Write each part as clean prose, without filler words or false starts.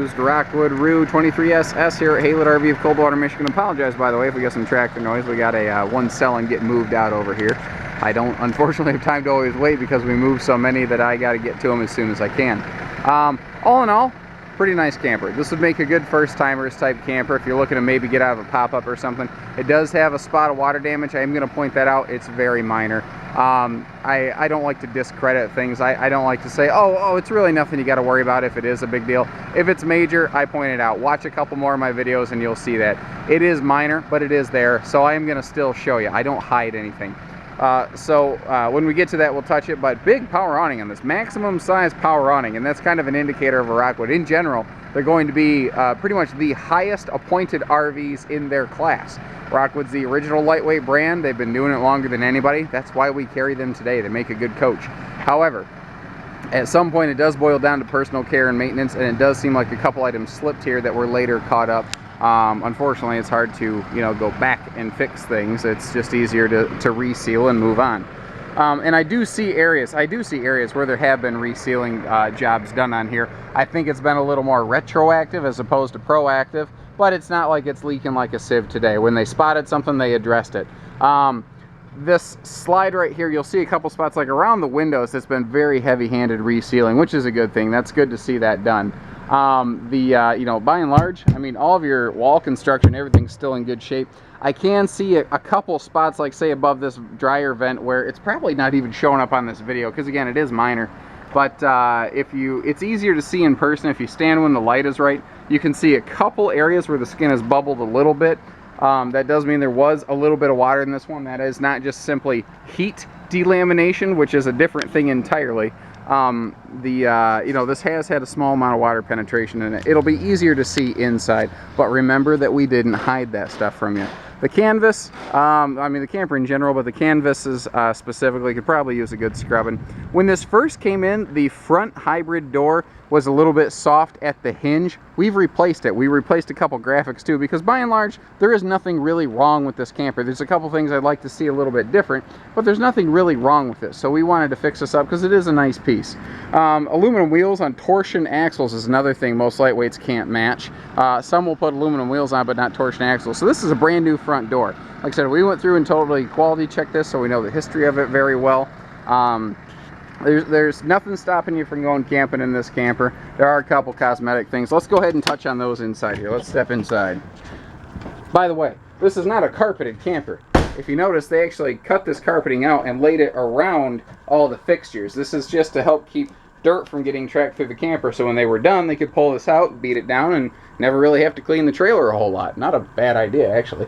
used Rockwood Roo 23SS here at Haylett RV of Coldwater, Michigan. Apologize, by the way, if we got some tractor noise. We got a one selling getting moved out over here. I don't, unfortunately, have time to always wait because we move so many that I got to get to them as soon as I can. All in all, pretty nice camper. This would make a good first-timers type camper if you're looking to maybe get out of a pop-up or something. It does have a spot of water damage. I am going to point that out. It's very minor. I don't like to discredit things. I don't like to say, oh, it's really nothing you got to worry about if it is a big deal. If it's major, I point it out. Watch a couple more of my videos and you'll see that. It is minor, but it is there, so I am going to still show you. I don't hide anything. When we get to that, we'll touch it, but big power awning on this, maximum size power awning, and that's kind of an indicator of a Rockwood. In general, they're going to be pretty much the highest appointed RVs in their class. Rockwood's the original lightweight brand. They've been doing it longer than anybody. That's why we carry them today. They make a good coach. However, at some point it does boil down to personal care and maintenance, and it does seem like a couple items slipped here that were later caught up. Unfortunately, it's hard to, go back and fix things. It's just easier to reseal and move on. And I do see areas where there have been resealing jobs done on here. I think it's been a little more retroactive as opposed to proactive, but it's not like it's leaking like a sieve today. When they spotted something, they addressed it. This slide right here, you'll see a couple spots like around the windows that's been very heavy-handed resealing, which is a good thing. That's good to see that done. By and large, I mean, all of your wall construction, everything's still in good shape. I can see a couple spots, like say above this dryer vent, where it's probably not even showing up on this video because again, it is minor. But it's easier to see in person if you stand when the light is right. You can see a couple areas where the skin has bubbled a little bit. That does mean there was a little bit of water in this one. That is not just simply heat delamination, which is a different thing entirely. This has had a small amount of water penetration in it. It'll be easier to see inside, but remember that we didn't hide that stuff from you. The canvas, the camper in general, but the canvases specifically could probably use a good scrubbing. When this first came in, the front hybrid door was a little bit soft at the hinge. We've replaced it. We replaced a couple graphics too, because by and large, there is nothing really wrong with this camper. There's a couple things I'd like to see a little bit different, but there's nothing really wrong with it. So we wanted to fix this up because it is a nice piece. Aluminum wheels on torsion axles is another thing most lightweights can't match. Some will put aluminum wheels on, but not torsion axles. So this is a brand new front door. Like I said, we went through and totally quality checked this, so we know the history of it very well. There's nothing stopping you from going camping in this camper. There are a couple cosmetic things. Let's go ahead and touch on those inside here. Let's step inside. By the way, this is not a carpeted camper. If you notice, they actually cut this carpeting out and laid it around all the fixtures. This is just to help keep dirt from getting tracked through the camper, so when they were done, they could pull this out, beat it down, and never really have to clean the trailer a whole lot. Not a bad idea, actually.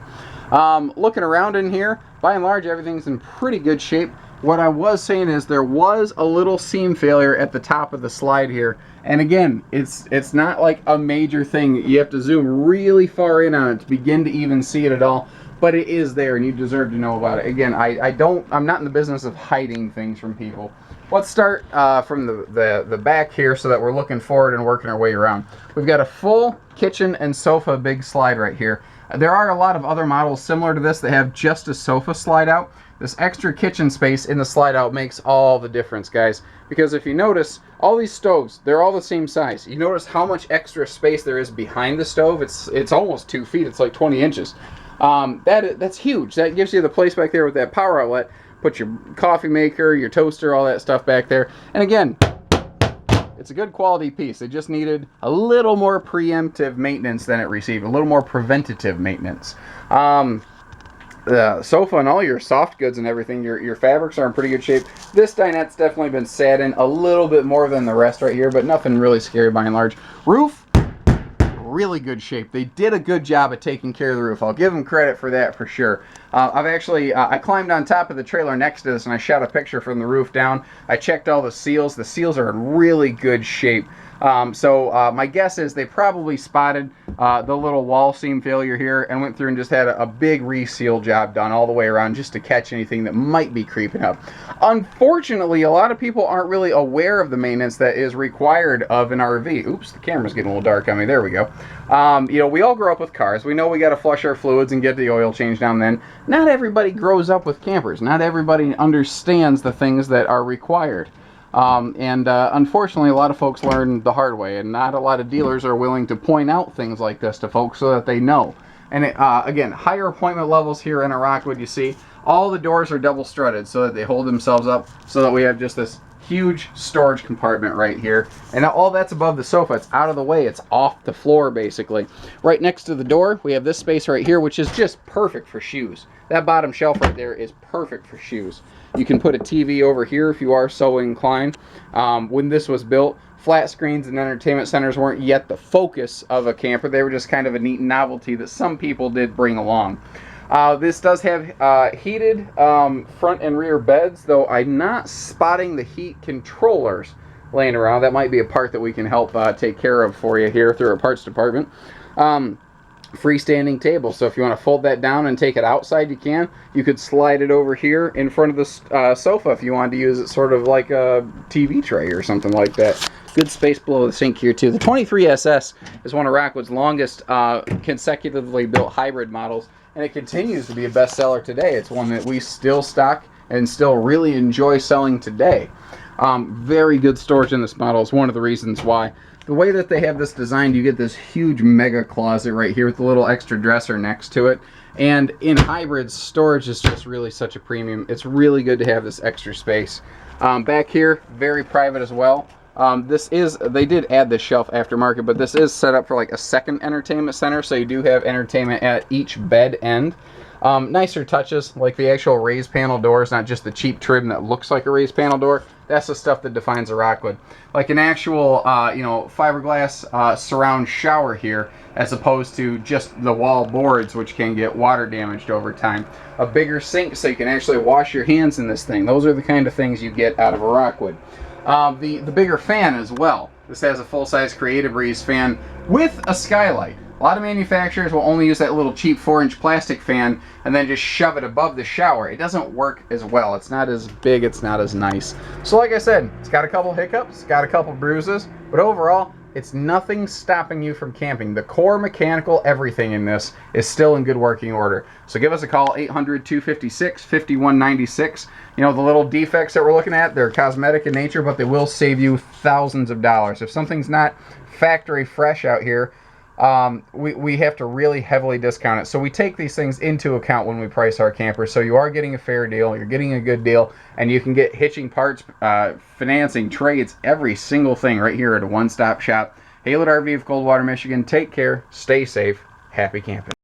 Looking around in here, by and large, everything's in pretty good shape. What I was saying is there was a little seam failure at the top of the slide here. And again, it's not like a major thing. You have to zoom really far in on it to begin to even see it at all. But it is there and you deserve to know about it. Again, I'm not in the business of hiding things from people. Let's start from the back here so that we're looking forward and working our way around. We've got a full kitchen and sofa big slide right here. There are a lot of other models similar to this that have just a sofa slide out. This extra kitchen space in the slide out makes all the difference, guys. Because if you notice, all these stoves, they're all the same size. You notice how much extra space there is behind the stove. It's almost 2 feet. It's like 20 inches. That's huge. That gives you the place back there with that power outlet. Put your coffee maker, your toaster, all that stuff back there. And again, it's a good quality piece. It just needed a little more preemptive maintenance than it received. A little more preventative maintenance. The sofa and all your soft goods and everything, your fabrics are in pretty good shape. This dinette's definitely been sat in a little bit more than the rest right here, but nothing really scary by and large. Roof, really good shape. They did a good job of taking care of the roof. I'll give them credit for that for sure. I climbed on top of the trailer next to this and I shot a picture from the roof down. I checked all the seals. The seals are in really good shape. My guess is they probably spotted the little wall seam failure here and went through and just had a big reseal job done all the way around just to catch anything that might be creeping up. Unfortunately, a lot of people aren't really aware of the maintenance that is required of an RV. Oops, the camera's getting a little dark on me. There we go. We all grow up with cars. We know we got to flush our fluids and get the oil changed now and then. Not everybody grows up with campers. Not everybody understands the things that are required. Unfortunately, a lot of folks learn the hard way, and not a lot of dealers are willing to point out things like this to folks so that they know. And again, higher appointment levels here in a Rockwood, you see, all the doors are double strutted so that they hold themselves up, so that we have just this huge storage compartment right here. And all that's above the sofa. It's out of the way. It's off the floor, basically. Right next to the door, we have this space right here, which is just perfect for shoes. That bottom shelf right there is perfect for shoes. You can put a TV over here if you are so inclined. When this was built, flat screens and entertainment centers weren't yet the focus of a camper. They were just kind of a neat novelty that some people did bring along. This does have heated front and rear beds, though I'm not spotting the heat controllers laying around. That might be a part that we can help take care of for you here through our parts department. Freestanding table, so if you want to fold that down and take it outside, you can. You could slide it over here in front of the sofa if you wanted to use it sort of like a TV tray or something like that. Good space below the sink here too. The 23SS is one of Rockwood's longest consecutively built hybrid models, and it continues to be a bestseller today. It's one that we still stock and still really enjoy selling today. Very good storage in this model is one of the reasons why. The way that they have this designed, you get this huge mega closet right here with a little extra dresser next to it. And in hybrids, storage is just really such a premium. It's really good to have this extra space. Back here, very private as well. They did add this shelf aftermarket, but this is set up for like a second entertainment center, so you do have entertainment at each bed end. Nicer touches, like the actual raised panel doors, not just the cheap trim that looks like a raised panel door. That's the stuff that defines a Rockwood. Like an actual, fiberglass surround shower here, as opposed to just the wall boards, which can get water damaged over time. A bigger sink so you can actually wash your hands in this thing. Those are the kind of things you get out of a Rockwood. The bigger fan as well. This has a full-size Creative Breeze fan with a skylight. A lot of manufacturers will only use that little cheap 4-inch plastic fan and then just shove it above the shower. It doesn't work as well. It's not as big, it's not as nice. So like I said, it's got a couple hiccups, it's got a couple bruises, but overall, it's nothing stopping you from camping. The core mechanical everything in this is still in good working order. So give us a call, 800-256-5196. You know, the little defects that we're looking at, they're cosmetic in nature, but they will save you thousands of dollars. If something's not factory fresh out here, we have to really heavily discount it. So we take these things into account when we price our campers. So you are getting a fair deal, you're getting a good deal, and you can get hitching, parts, financing, trades, every single thing right here at a one-stop shop. Haylett RV of Coldwater, Michigan. Take care, stay safe, happy camping.